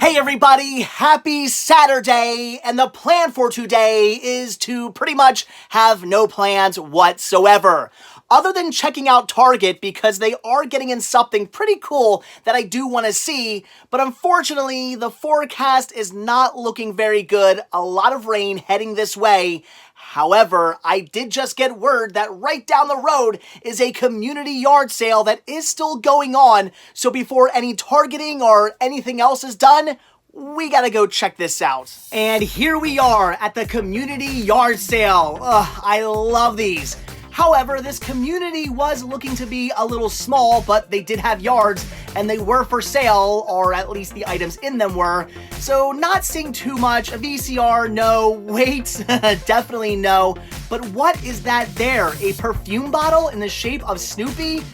Hey everybody, happy Saturday, and the plan for today is to pretty much have no plans whatsoever. Other than checking out Target because they are getting in something pretty cool that I do want to see, but unfortunately the forecast is not looking very good. A lot of rain heading this way. However, I did just get word that right down the road is a community yard sale that is still going on, so before any targeting or anything else is done, we gotta go check this out. And here we are at the community yard sale. I love these. However, this community was looking to be a little small, but they did have yards and they were for sale, or at least the items in them were. So not seeing too much. A VCR, no. Wait, definitely no. But what is that there? A perfume bottle in the shape of Snoopy?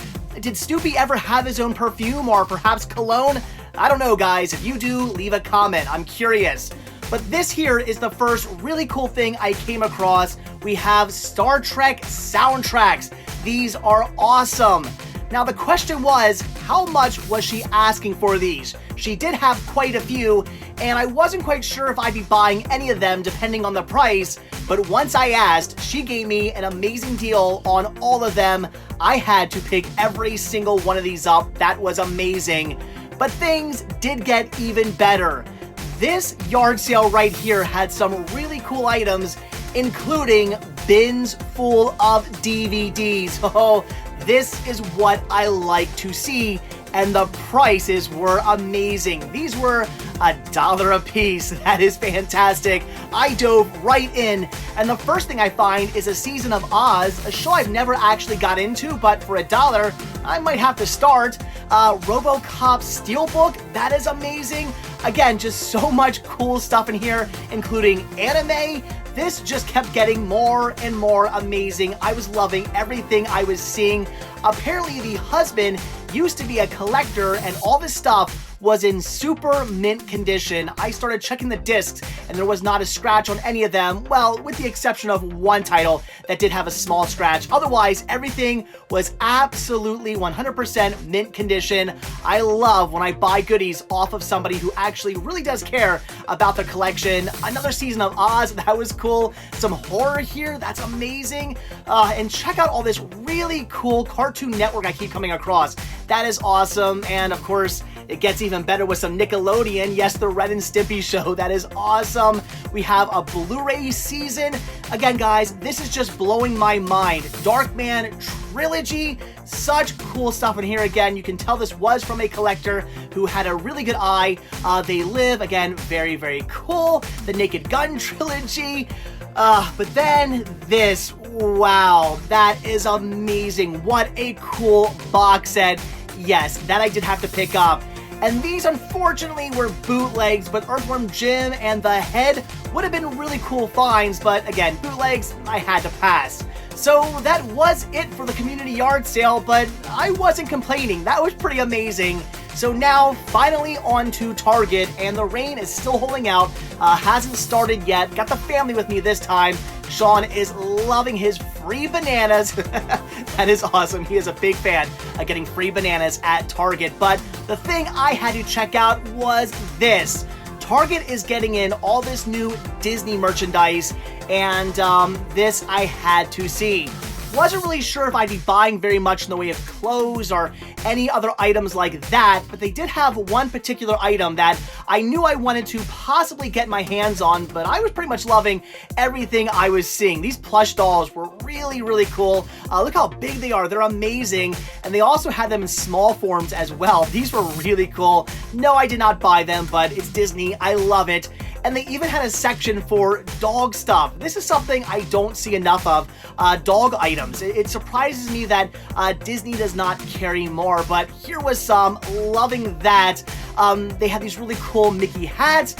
Did Snoopy ever have his own perfume or perhaps cologne? I don't know, guys. If you do, leave a comment. I'm curious. But this here is the first really cool thing I came across. We have Star Trek soundtracks. These are awesome. Now the question was, how much was she asking for these? She did have quite a few, and I wasn't quite sure if I'd be buying any of them depending on the price, but once I asked, she gave me an amazing deal on all of them. I had to pick every single one of these up. That was amazing. But things did get even better. This yard sale right here had some really cool items, including bins full of DVDs. Oh, this is what I like to see, and the prices were amazing. These were $1 a piece. That is fantastic. I dove right in, and the first thing I find is a Season of Oz, a show I've never actually got into, but for $1, I might have to start. Robocop Steelbook, that is amazing. Again, just so much cool stuff in here, including anime. This just kept getting more and more amazing. I was loving everything I was seeing. Apparently, the husband used to be a collector, and all this stuff was in super mint condition. I started checking the discs, and there was not a scratch on any of them. Well, with the exception of one title that did have a small scratch. Otherwise, everything was absolutely 100% mint condition. I love when I buy goodies off of somebody who actually really does care about the collection. Another Season of Oz, that was cool. Some horror here, that's amazing. And check out all this really cool Cartoon Network I keep coming across. That is awesome. And of course, it gets even better with some Nickelodeon. Yes, the Ren and Stimpy show. That is awesome. We have a Blu-ray season. Again, guys, this is just blowing my mind. Darkman Trilogy. Such cool stuff in here. Again, you can tell this was from a collector who had a really good eye. They Live. Again, very, very cool. The Naked Gun Trilogy. But then this. Wow, that is amazing. What a cool box set. Yes, that I did have to pick up. And these, unfortunately, were bootlegs, but Earthworm Jim and The Head would have been really cool finds, but again, bootlegs, I had to pass. So that was it for the community yard sale, but I wasn't complaining. That was pretty amazing. So now, finally on to Target, and the rain is still holding out, hasn't started yet. Got the family with me this time. Sean is loving his free bananas. That is awesome. He is a big fan of getting free bananas at Target. But the thing I had to check out was this. Target is getting in all this new Disney merchandise, and this I had to see. Wasn't really sure if I'd be buying very much in the way of clothes or any other items like that, but they did have one particular item that I knew I wanted to possibly get my hands on, but I was pretty much loving everything I was seeing. These plush dolls were really, really cool. Look how big they are. They're amazing. And they also had them in small forms as well. These were really cool. No, I did not buy them, but it's Disney. I love it. And they even had a section for dog stuff. This is something I don't see enough of, dog items. It surprises me that Disney does not carry more, but here was some. Loving that. They have these really cool Mickey hats.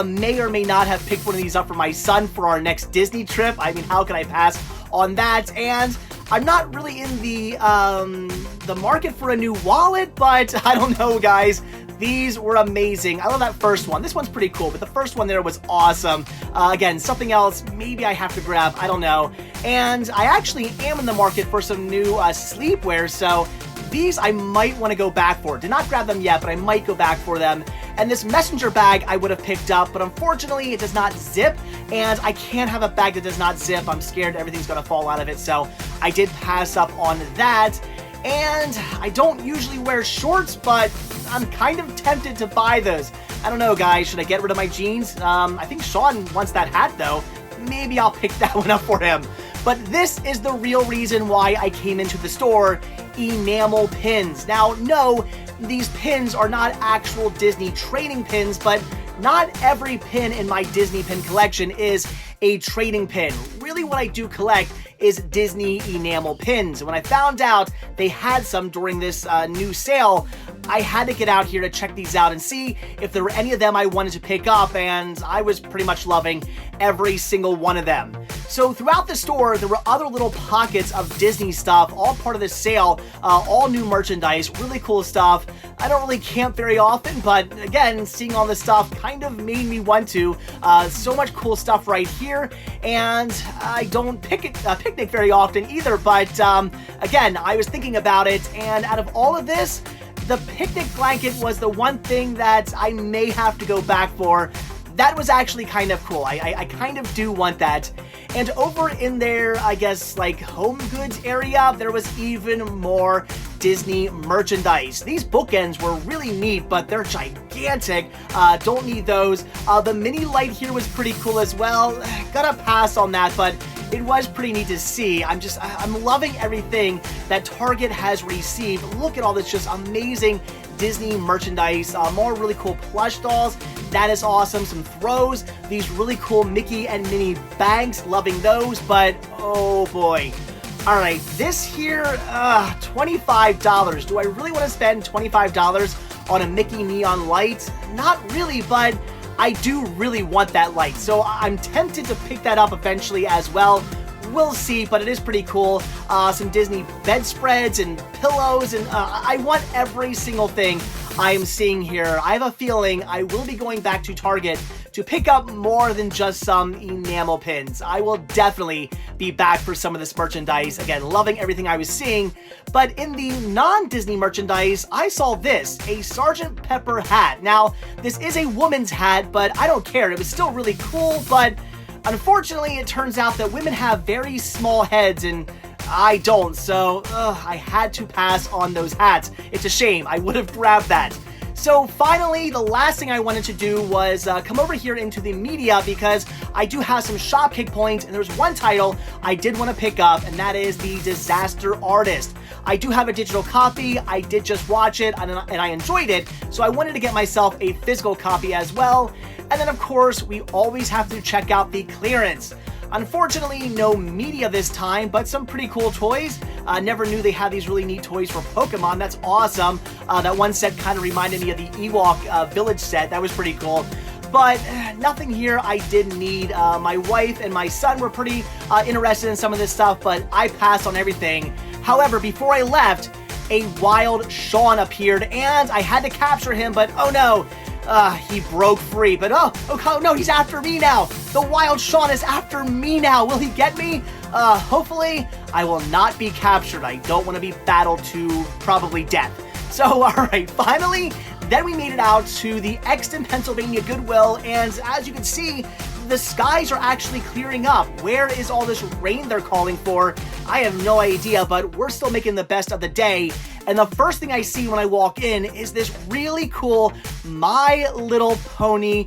May or may not have picked one of these up for my son for our next Disney trip. I mean, how can I pass on that? And I'm not really in the market for a new wallet, but I don't know, guys. These were amazing. I love that first one. This one's pretty cool, but the first one there was awesome. Again, something else maybe I have to grab. I don't know. And I actually am in the market for some new sleepwear, so these I might want to go back for. Did not grab them yet, but I might go back for them. And this messenger bag I would have picked up, but unfortunately it does not zip, and I can't have a bag that does not zip. I'm scared everything's gonna fall out of it, so I did pass up on that. And I don't usually wear shorts, but I'm kind of tempted to buy those. I don't know, guys. Should I get rid of my jeans? I think Sean wants that hat, though. Maybe I'll pick that one up for him. But this is the real reason why I came into the store, Enamel Pins. Now, no, these pins are not actual Disney trading pins, but not every pin in my Disney pin collection is a trading pin. Really, what I do collect is Disney enamel pins. When I found out they had some during this new sale, I had to get out here to check these out and see if there were any of them I wanted to pick up, and I was pretty much loving every single one of them. So throughout the store, there were other little pockets of Disney stuff, all part of the sale, all new merchandise, really cool stuff. I don't really camp very often, but again, seeing all this stuff kind of made me want to. So much cool stuff right here, and I don't picnic very often either, but again, I was thinking about it, and out of all of this, the picnic blanket was the one thing that I may have to go back for. That was actually kind of cool. I kind of do want that. And over in their, I guess, like home goods area, there was even more Disney merchandise. These bookends were really neat, but they're gigantic. Don't need those. The mini light here was pretty cool as well. Gotta pass on that, but it was pretty neat to see. I'm loving everything that Target has received. Look at all this just amazing Disney merchandise. More really cool plush dolls. That is awesome. Some throws. These really cool Mickey and Minnie bags. Loving those, but oh boy. Alright, this here, $25. Do I really want to spend $25 on a Mickey neon light? Not really, but I do really want that light. So I'm tempted to pick that up eventually as well. We'll see, but it is pretty cool. Some Disney bedspreads and pillows, and I want every single thing I am seeing here. I have a feeling I will be going back to Target to pick up more than just some enamel pins. I will definitely be back for some of this merchandise. Again, loving everything I was seeing. But in the non-Disney merchandise, I saw this, a Sgt. Pepper hat. Now, this is a woman's hat, but I don't care. It was still really cool, but unfortunately, it turns out that women have very small heads, and I don't, so I had to pass on those hats. It's a shame. I would have grabbed that. So finally, the last thing I wanted to do was come over here into the media, because I do have some Shopkick points, and there's one title I did want to pick up, and that is The Disaster Artist. I do have a digital copy. I did just watch it, and I enjoyed it, so I wanted to get myself a physical copy as well. And then, of course, we always have to check out the clearance. Unfortunately, no media this time, but some pretty cool toys. Never knew they had these really neat toys for Pokemon. That's awesome. That one set kind of reminded me of the Ewok Village set. That was pretty cool. But nothing here I did need. My wife and my son were pretty interested in some of this stuff, but I passed on everything. However, before I left, a wild Sean appeared, and I had to capture him, but oh no. He broke free, but oh no, he's after me now. The wild Sean is after me now. Will he get me? Hopefully I will not be captured. I don't want to be battled to probably death. So, alright, finally, then we made it out to the Exton, Pennsylvania Goodwill, and as you can see, the skies are actually clearing up. Where is all this rain they're calling for? I have no idea, but we're still making the best of the day. And the first thing I see when I walk in is this really cool My Little Pony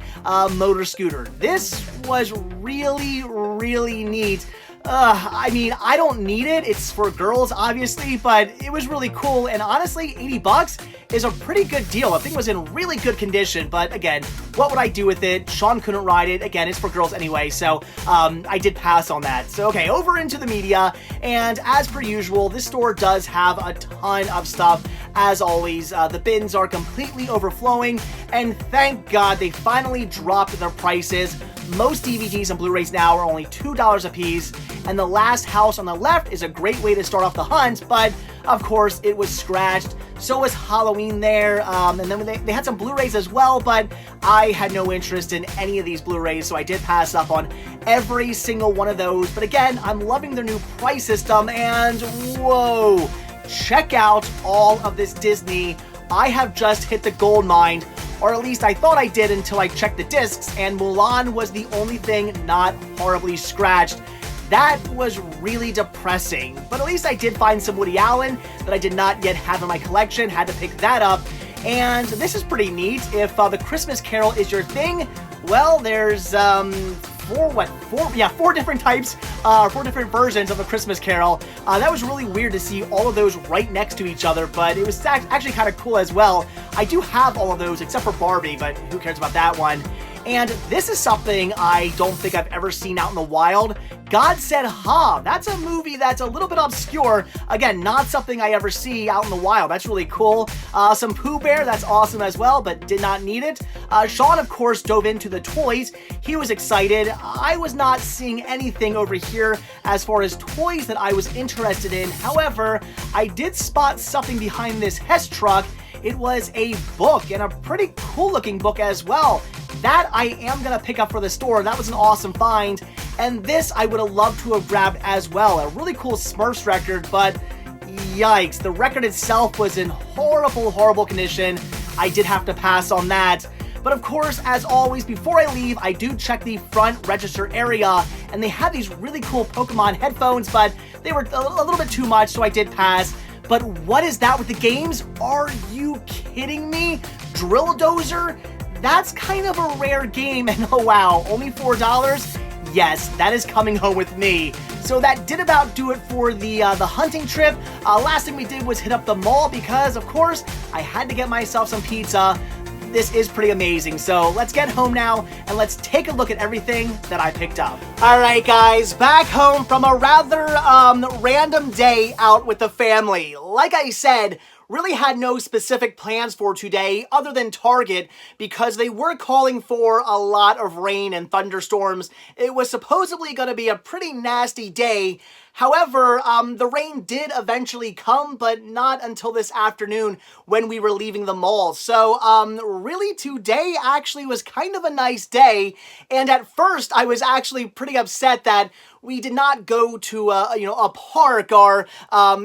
motor scooter. This was really neat. I mean, I don't need it. It's for girls, obviously, but it was really cool. And honestly, 80 bucks is a pretty good deal. I think it was in really good condition, but again, what would I do with it? Sean couldn't ride it. Again, it's for girls anyway, so I did pass on that. So, okay, over into the media, and as per usual, this store does have a ton of stuff. As always, the bins are completely overflowing, and thank God they finally dropped their prices. Most DVDs and Blu-rays now are only $2 a piece, and The Last House on the Left is a great way to start off the hunt, but of course it was scratched. So was Halloween there, and then they had some Blu-rays as well, but I had no interest in any of these Blu-rays, so I did pass up on every single one of those. But again, I'm loving their new price system, and whoa, check out all of this Disney. I have just hit the gold mine or at least I thought I did until I checked the discs, and Mulan was the only thing not horribly scratched. That was really depressing, but at least I did find some Woody Allen that I did not yet have in my collection, had to pick that up. And this is pretty neat. If the Christmas Carol is your thing, well, there's four different types, 4 different versions of the Christmas Carol. That was really weird to see all of those right next to each other, but it was actually kind of cool as well. I do have all of those except for Barbie, but who cares about that one? And this is something I don't think I've ever seen out in the wild. God Said Ha. That's a movie that's a little bit obscure. Again, not something I ever see out in the wild. That's really cool. Some Pooh Bear, that's awesome as well, but did not need it. Sean, of course, dove into the toys. He was excited. I was not seeing anything over here as far as toys that I was interested in. However, I did spot something behind this Hess truck. It was a book, and a pretty cool looking book as well. That I am going to pick up for the store. That was an awesome find. And this I would have loved to have grabbed as well. A really cool Smurfs record, but yikes. The record itself was in horrible condition. I did have to pass on that. But of course, as always, before I leave, I do check the front register area, and they had these really cool Pokemon headphones, but they were a little bit too much, so I did pass. But what is that with the games? Are you kidding me? Drill Dozer? That's kind of a rare game, and oh wow, only $4? Yes, that is coming home with me. So that did about do it for the hunting trip. Last thing we did was hit up the mall because, of course, I had to get myself some pizza. This is pretty amazing. So let's get home now and let's take a look at everything that I picked up. All right, guys, back home from a rather random day out with the family. Like I said, really had no specific plans for today other than Target because they were calling for a lot of rain and thunderstorms. It was supposedly going to be a pretty nasty day. However, the rain did eventually come, but not until this afternoon when we were leaving the mall. So, really today actually was kind of a nice day. And at first, I was actually pretty upset that we did not go to a park or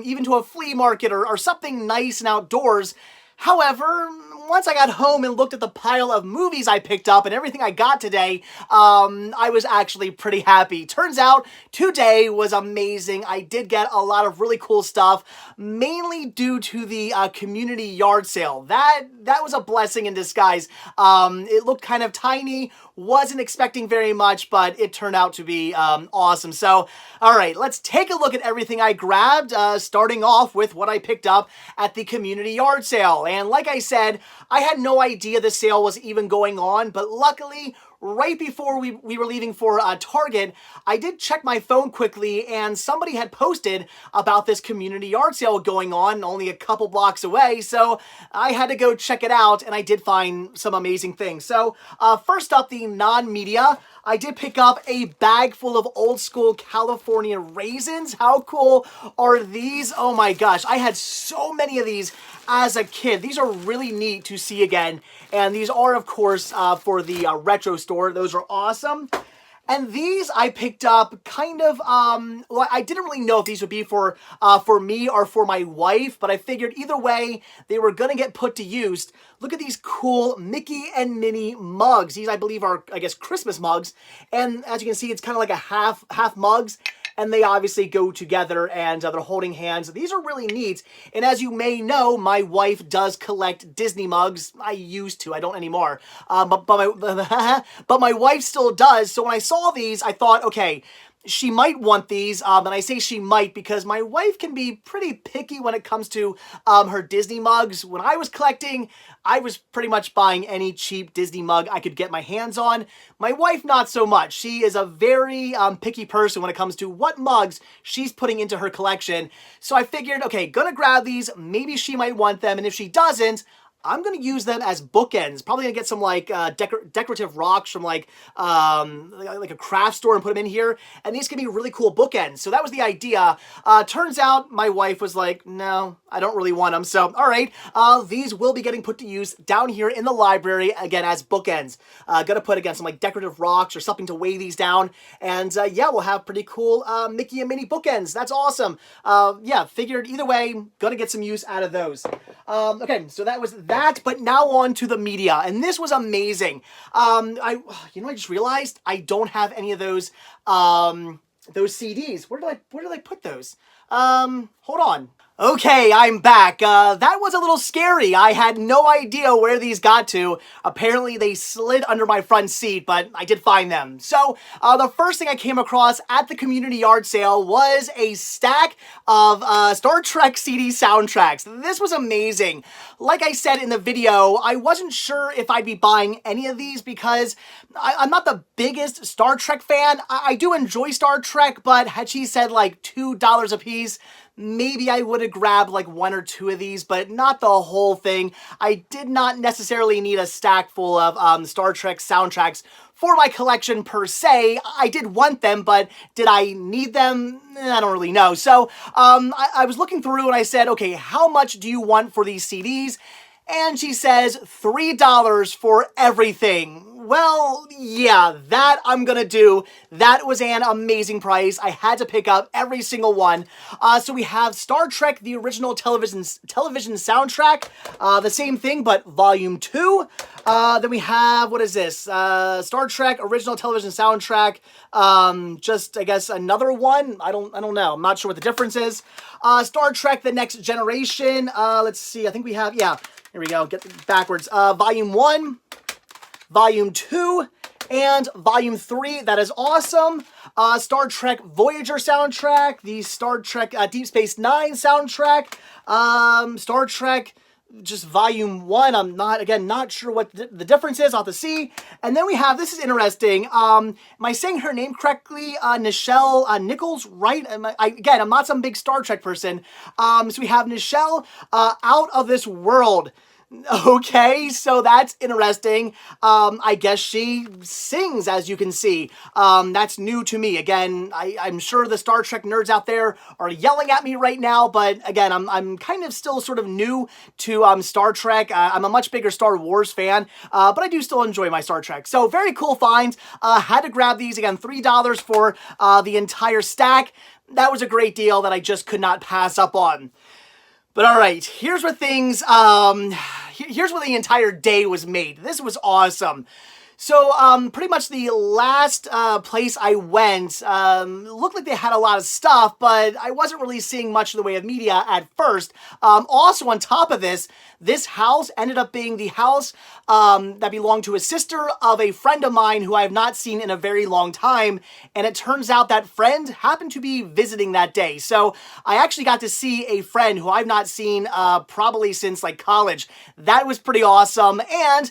even to a flea market or something nice and outdoors. However, once I got home and looked at the pile of movies I picked up and everything I got today, I was actually pretty happy. Turns out today was amazing. I did get a lot of really cool stuff, mainly due to the community yard sale. That was a blessing in disguise. It looked kind of tiny. Wasn't expecting very much, but it turned out to be awesome. So, all right, let's take a look at everything I grabbed, starting off with what I picked up at the community yard sale. And like I said, I had no idea the sale was even going on, but luckily, right before we were leaving for Target, I did check my phone quickly, and somebody had posted about this community yard sale going on only a couple blocks away, so I had to go check it out, and I did find some amazing things. So, first up, the non-media. I did pick up a bag full of old school California raisins. How cool are these? Oh my gosh, I had so many of these as a kid. These are really neat to see again. And these are, of course, for the retro store. Those are awesome. And these I picked up kind of, well, I didn't really know if these would be for me or for my wife, but I figured either way, they were going to get put to use. Look at these cool Mickey and Minnie mugs. These, I believe, are, I guess, Christmas mugs. And as you can see, it's kind of like a half mugs. And they obviously go together, and they're holding hands. These are really neat. And as you may know, my wife does collect Disney mugs. I used to. I don't anymore. But my wife still does. So when I saw these, I thought, okay, she might want these, and I say she might because my wife can be pretty picky when it comes to her Disney mugs. When I was collecting, I was pretty much buying any cheap Disney mug I could get my hands on. My wife, not so much. She is a very picky person when it comes to what mugs she's putting into her collection. So I figured, okay, gonna grab these. Maybe she might want them, and if she doesn't, I'm going to use them as bookends. Probably going to get some like decorative rocks from like a craft store and put them in here. And these can be really cool bookends. So that was the idea. Turns out my wife was like, no, I don't really want them. So, all right, these will be getting put to use down here in the library, again, as bookends. Gonna put, again, some like decorative rocks or something to weigh these down. And yeah, we'll have pretty cool Mickey and Minnie bookends. That's awesome. Yeah, figured either way, gonna get some use out of those. Okay, so that was that, but now on to the media. And this was amazing. I just realized I don't have any of those CDs. Where did I put those? Hold on. Okay, I'm back. That was a little scary. I had no idea where these got to. Apparently, they slid under my front seat, but I did find them. So, the first thing I came across at the community yard sale was a stack of Star Trek CD soundtracks. This was amazing. Like I said in the video, I wasn't sure if I'd be buying any of these because I'm not the biggest Star Trek fan. I do enjoy Star Trek, but had she said like $2 a piece, maybe I would have grabbed like one or two of these, but not the whole thing. I did not necessarily need a stack full of Star Trek soundtracks for my collection per se. I did want them, but did I need them? I don't really know. So I was looking through and I said, okay, how much do you want for these CDs? And she says $3 for everything. Well, yeah, that I'm gonna do. That was an amazing price. I had to pick up every single one. So we have Star Trek, the original television soundtrack. The same thing, but volume 2. Then we have, what is this? Star Trek, original television soundtrack. Just, I guess, another one. I don't know. I'm not sure what the difference is. Star Trek, The Next Generation. Let's see. I think we have, yeah. Here we go. Get backwards. Volume 1. Volume 2, and Volume 3. That is awesome. Star Trek Voyager soundtrack, the Star Trek Deep Space Nine soundtrack, Star Trek just Volume 1. I'm not sure what the difference is. I'll have to see. And then we have, this is interesting. Am I saying her name correctly? Nichelle Nichols, right? I'm not some big Star Trek person. So we have Nichelle Out of This World. Okay, so that's interesting. I guess she sings, as you can see. That's new to me. Again, I'm sure the Star Trek nerds out there are yelling at me right now, but again, I'm kind of still sort of new to Star Trek. I'm a much bigger Star Wars fan, but I do still enjoy my Star Trek. So very cool finds. Had to grab these. Again, $3 for the entire stack. That was a great deal that I just could not pass up on. But all right, here's where things, here's where the entire day was made. This was awesome. So, pretty much the last place I went looked like they had a lot of stuff, but I wasn't really seeing much in the way of media at first. Also, on top of this house ended up being the house that belonged to a sister of a friend of mine who I have not seen in a very long time, and it turns out that friend happened to be visiting that day. So, I actually got to see a friend who I've not seen probably since like college. That was pretty awesome, and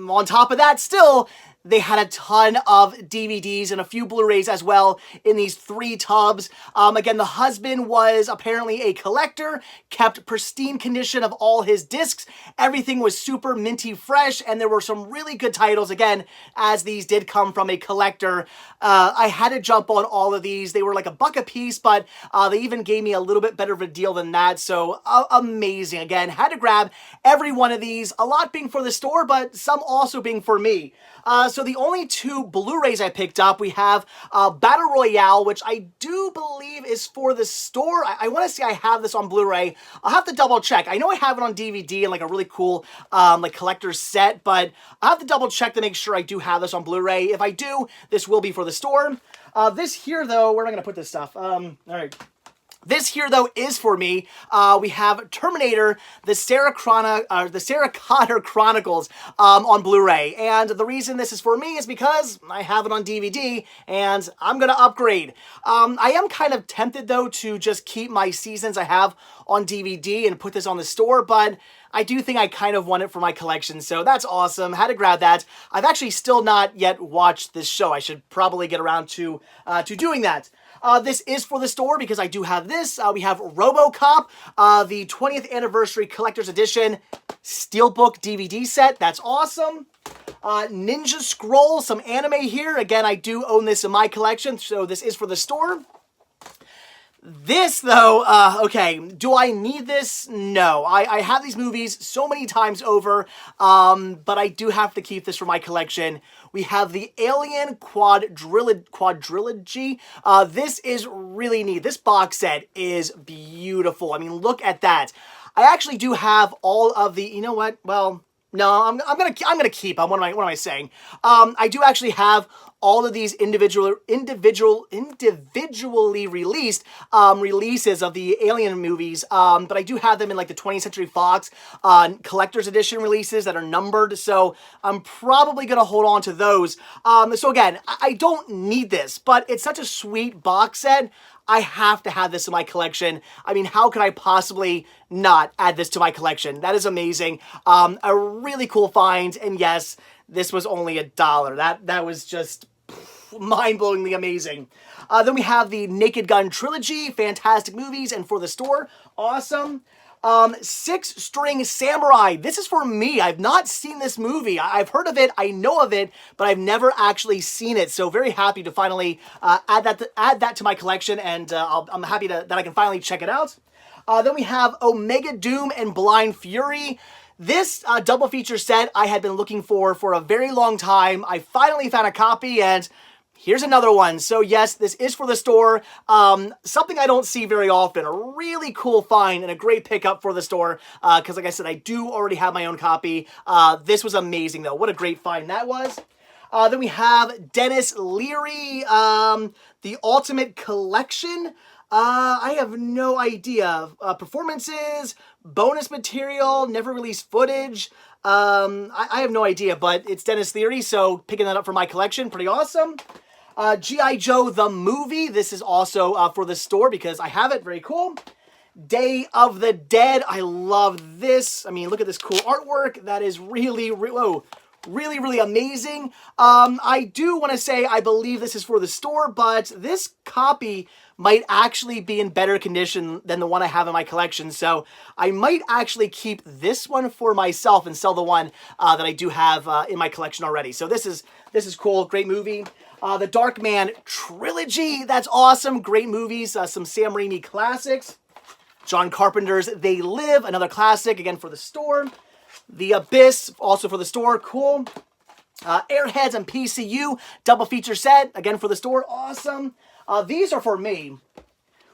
on top of that, still, they had a ton of DVDs and a few Blu-rays as well in these 3 tubs. Again, the husband was apparently a collector, kept pristine condition of all his discs. Everything was super minty fresh, and there were some really good titles, again, as these did come from a collector. I had to jump on all of these. They were like $1 a piece, but they even gave me a little bit better of a deal than that, so amazing. Again, had to grab every one of these, a lot being for the store, but some also being for me. So the only 2 Blu-rays I picked up, we have Battle Royale, which I do believe is for the store. I want to say I have this on Blu-ray. I'll have to double check. I know I have it on DVD and like a really cool like collector's set, but I'll have to double check to make sure I do have this on Blu-ray. If I do, this will be for the store. This here, though, where am I going to put this stuff? All right. This here, though, is for me. We have Terminator, the Sarah Connor Chronicles on Blu-ray. And the reason this is for me is because I have it on DVD, and I'm going to upgrade. I am kind of tempted, though, to just keep my seasons I have on DVD and put this on the store, but I do think I kind of want it for my collection, so that's awesome. Had to grab that. I've actually still not yet watched this show. I should probably get around to doing that. This is for the store because I do have this. We have Robocop, the 20th Anniversary Collector's Edition Steelbook DVD set. That's awesome. Ninja Scroll, some anime here. Again, I do own this in my collection, so this is for the store. This, though, okay, do I need this? No. I have these movies so many times over, but I do have to keep this for my collection. We have the Alien Quadrilogy. This is really neat. This box set is beautiful. I mean, look at that. I actually do have all of the, you know what? Well, no, I'm gonna keep them. What am I saying? I do actually have all of these individually released releases of the Alien movies, but I do have them in like the 20th Century Fox collector's edition releases that are numbered, so I'm probably gonna hold on to those. So again, I don't need this, but it's such a sweet box set. I have to have this in my collection. I mean, how could I possibly not add this to my collection? That is amazing. A really cool find, and yes, this was only $1. That was just mind-blowingly amazing. Then we have the Naked Gun trilogy, fantastic movies, and for the store, awesome. Six String Samurai. This is for me. I've not seen this movie. I've heard of it. I know of it, but I've never actually seen it. So very happy to finally add that to my collection, and I'm happy that I can finally check it out. Then we have Omega Doom and Blind Fury. This double feature set I had been looking for a very long time. I finally found a copy, and here's another one. So yes, this is for the store. Something I don't see very often. A really cool find and a great pickup for the store. Because like I said, I do already have my own copy. This was amazing though. What a great find that was. Then we have Dennis Leary, The Ultimate Collection. I have no idea. Performances, bonus material, never released footage. I have no idea, but it's Dennis Leary, so picking that up for my collection, pretty awesome. G.I. Joe the Movie. This is also for the store because I have it. Very cool. Day of the Dead. I love this. I mean, look at this cool artwork. That is really, really amazing. I do want to say I believe this is for the store, but this copy might actually be in better condition than the one I have in my collection. So I might actually keep this one for myself and sell the one that I do have in my collection already. So this is cool. Great movie. The Dark Man trilogy. That's awesome. Great movies. Some Sam Raimi classics. John Carpenter's They Live. Another classic, again for the store. The Abyss, also for the store. Cool. Airheads and PCU. Double feature set. Again for the store. Awesome. These are for me.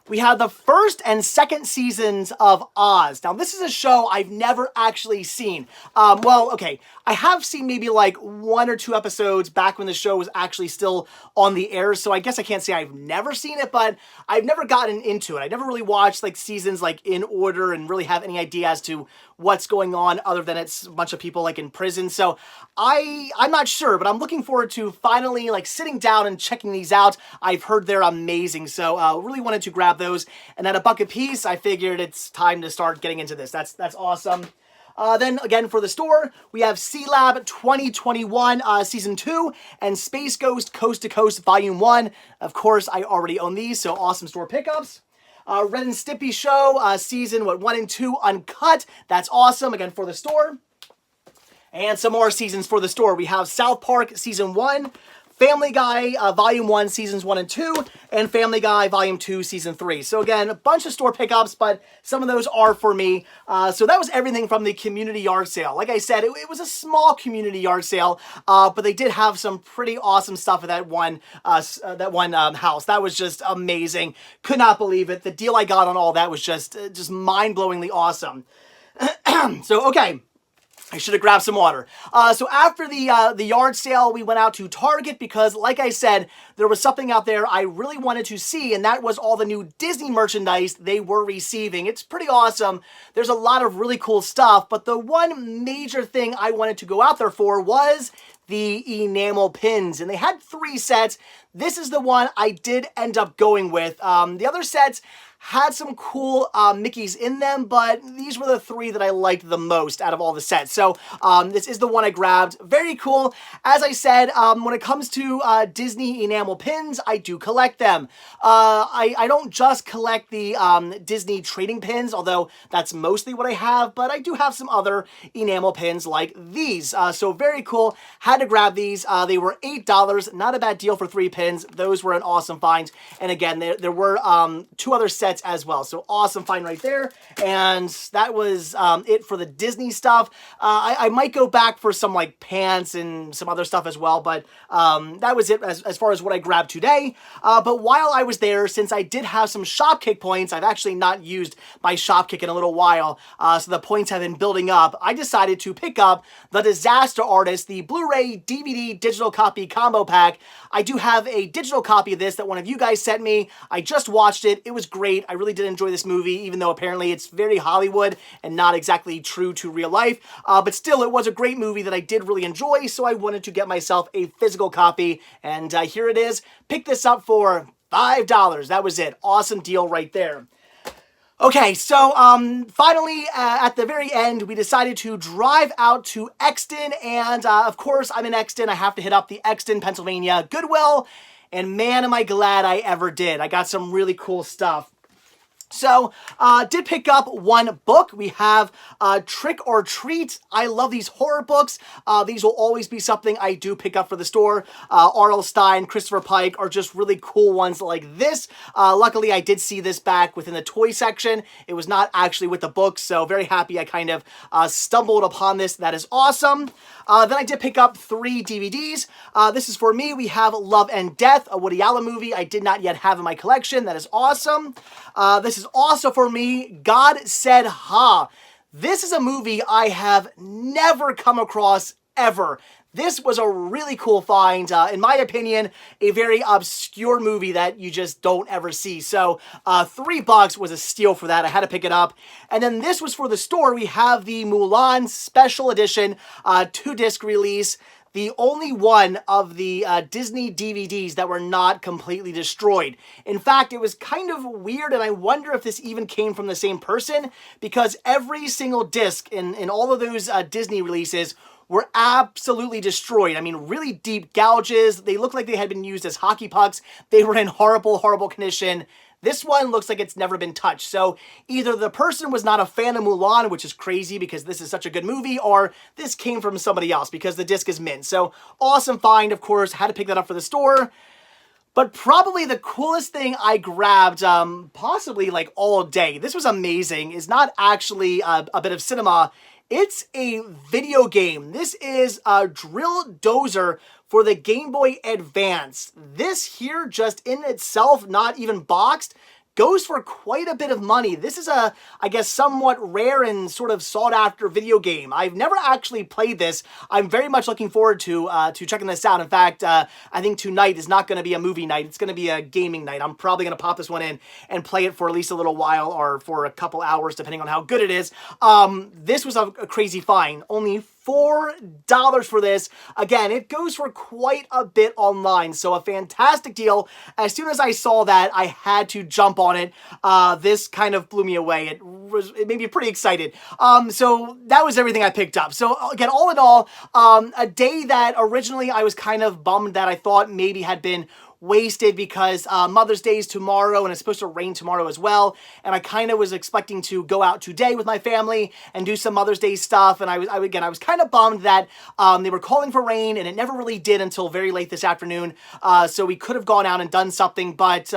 We have the first and second seasons of Oz. Now, this is a show I've never actually seen. Well, okay, I have seen maybe like 1 or 2 episodes back when the show was actually still on the air, so I guess I can't say I've never seen it, but I've never gotten into it. I never really watched like seasons like in order and really have any idea as to what's going on other than it's a bunch of people like in prison. So I'm not sure, but I'm looking forward to finally like sitting down and checking these out. I've heard they're amazing, so really wanted to grab those. And at $1 a piece, I figured it's time to start getting into this. That's awesome. Then again for the store, we have C-Lab 2021 Season 2 and Space Ghost Coast to Coast Volume 1. Of course, I already own these, so awesome store pickups. Ren and Stimpy Show, Season 1 and 2 Uncut. That's awesome, again for the store. And some more seasons for the store. We have South Park Season 1, Family Guy Volume 1, Seasons 1 and 2, and Family Guy Volume 2, Season 3. So again, a bunch of store pickups, but some of those are for me. So that was everything from the community yard sale. Like I said, it was a small community yard sale, but they did have some pretty awesome stuff at that one house. That was just amazing. Could not believe it. The deal I got on all that was just mind-blowingly awesome. So, okay. I should have grabbed some water. So after the yard sale, we went out to Target because, like I said, there was something out there I really wanted to see, and that was all the new Disney merchandise they were receiving. It's pretty awesome. There's a lot of really cool stuff, but the one major thing I wanted to go out there for was the Enamel Pins, and they had 3 sets. This is the one I did end up going with. The other sets had some cool Mickeys in them, but these were the 3 that I liked the most out of all the sets. So this is the one I grabbed. Very cool. As I said, when it comes to Disney enamel pins, I do collect them. I don't just collect the Disney trading pins, although that's mostly what I have, but I do have some other enamel pins like these. So very cool. Had had to grab these. They were $8. Not a bad deal for 3 pins. Those were an awesome find. And again, there were 2 other sets as well. So awesome find right there. And that was it for the Disney stuff. I might go back for some like pants and some other stuff as well. But that was it as far as what I grabbed today. But while I was there, since I did have some Shopkick points, I've actually not used my Shopkick in a little while. So the points have been building up. I decided to pick up The Disaster Artist, the Blu-ray DVD digital copy combo pack. I do have a digital copy of this that one of you guys sent me. I just watched it. It was great. I really did enjoy this movie, even though apparently it's very Hollywood and not exactly true to real life. But still, it was a great movie that I did really enjoy, so I wanted to get myself a physical copy. And here it is. Picked this up for $5. That was it. Awesome deal right there. Okay, so finally, at the very end, we decided to drive out to Exton, and of course, I'm in Exton. I have to hit up the Exton, Pennsylvania Goodwill, and man, am I glad I ever did. I got some really cool stuff. So, did pick up one book. We have Trick or Treat. I love these horror books. These will always be something I do pick up for the store. R.L. Stine, Christopher Pike are just really cool ones like this. Luckily, I did see this back within the toy section. It was not actually with the books, so very happy I kind of stumbled upon this. That is awesome. Then I did pick up 3 DVDs. This is for me. We have Love and Death, a Woody Allen movie I did not yet have in my collection. That is awesome. This is also for me, God Said Ha. This is a movie I have never come across ever. This was a really cool find. In my opinion, a very obscure movie that you just don't ever see. So $3 was a steal for that. I had to pick it up. And then this was for the store. We have the Mulan Special Edition 2-disc release. The only one of the Disney DVDs that were not completely destroyed. In fact, it was kind of weird, and I wonder if this even came from the same person, because every single disc in all of those Disney releases were absolutely destroyed. I mean, really deep gouges. They looked like they had been used as hockey pucks. They were in horrible, horrible condition. This one looks like it's never been touched. So either the person was not a fan of Mulan, which is crazy because this is such a good movie, or this came from somebody else because the disc is mint. So awesome find, of course. Had to pick that up for the store. But probably the coolest thing I grabbed, possibly like all day, this was amazing, is not actually a bit of cinema. It's a video game. This is a Drill Dozer for the Game Boy Advance. This here, just in itself, not even boxed, goes for quite a bit of money. This is a, I guess, somewhat rare and sort of sought-after video game. I've never actually played this. I'm very much looking forward to checking this out. In fact, I think tonight is not going to be a movie night. It's going to be a gaming night. I'm probably going to pop this one in and play it for at least a little while or for a couple hours, depending on how good it is. This was a crazy find. Only $4 for this. Again, it goes for quite a bit online, so a fantastic deal. As soon as I saw that, I had to jump on it. This kind of blew me away. It made me pretty excited. So that was everything I picked up. So again, all in all, a day that originally I was kind of bummed that I thought maybe had been wasted because Mother's Day is tomorrow and it's supposed to rain tomorrow as well, and I kind of was expecting to go out today with my family and do some Mother's Day stuff, and I was kind of bummed that they were calling for rain and it never really did until very late this afternoon, so we could have gone out and done something, but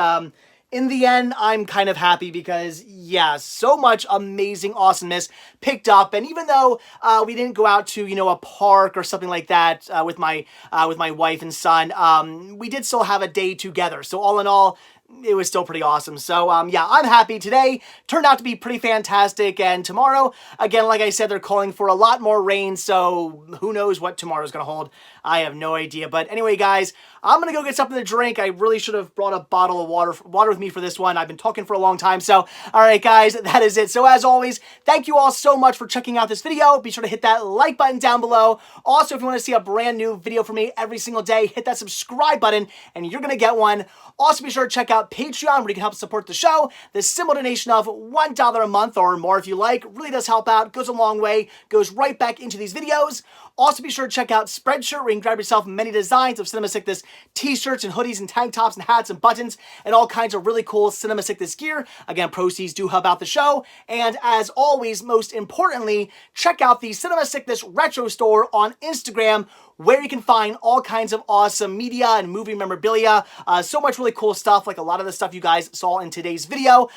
in the end, I'm kind of happy because, yeah, so much amazing awesomeness picked up. And even though we didn't go out to, a park or something like that with my wife and son, we did still have a day together. So all in all, it was still pretty awesome. So, yeah, I'm happy. Today turned out to be pretty fantastic. And tomorrow, again, like I said, they're calling for a lot more rain. So who knows what tomorrow's going to hold. I have no idea. But anyway, guys, I'm going to go get something to drink. I really should have brought a bottle of water with me for this one. I've been talking for a long time. So, all right, guys, that is it. So as always, thank you all so much for checking out this video. Be sure to hit that like button down below. Also, if you want to see a brand new video from me every single day, hit that subscribe button and you're going to get one. Also, be sure to check out Patreon where you can help support the show. The simple donation of $1 a month or more if you like really does help out. Goes a long way. Goes right back into these videos. Also, be sure to check out Spreadshirt, where you can grab yourself many designs of Cinema Sickness t-shirts and hoodies and tank tops and hats and buttons and all kinds of really cool Cinema Sickness gear. Again, proceeds do help out the show. And as always, most importantly, check out the Cinema Sickness Retro Store on Instagram, where you can find all kinds of awesome media and movie memorabilia. So much really cool stuff, like a lot of the stuff you guys saw in today's video.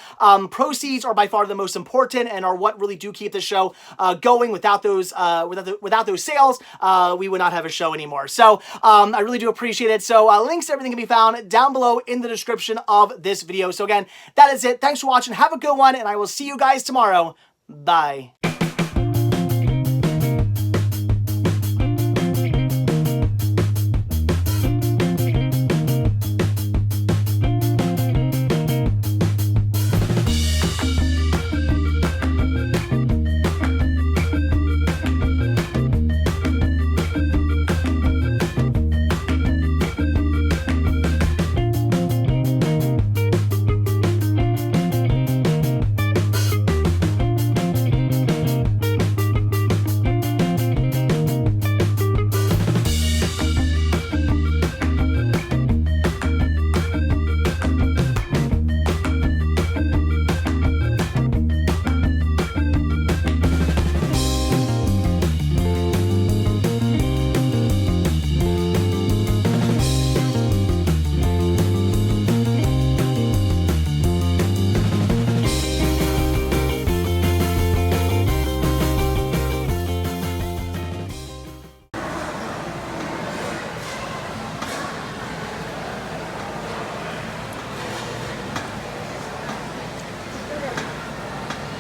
Proceeds are by far the most important and are what really do keep the show going. Without those sales, we would not have a show anymore. So I really do appreciate it. So links to everything can be found down below in the description of this video. So again, that is it. Thanks for watching. Have a good one, and I will see you guys tomorrow. Bye.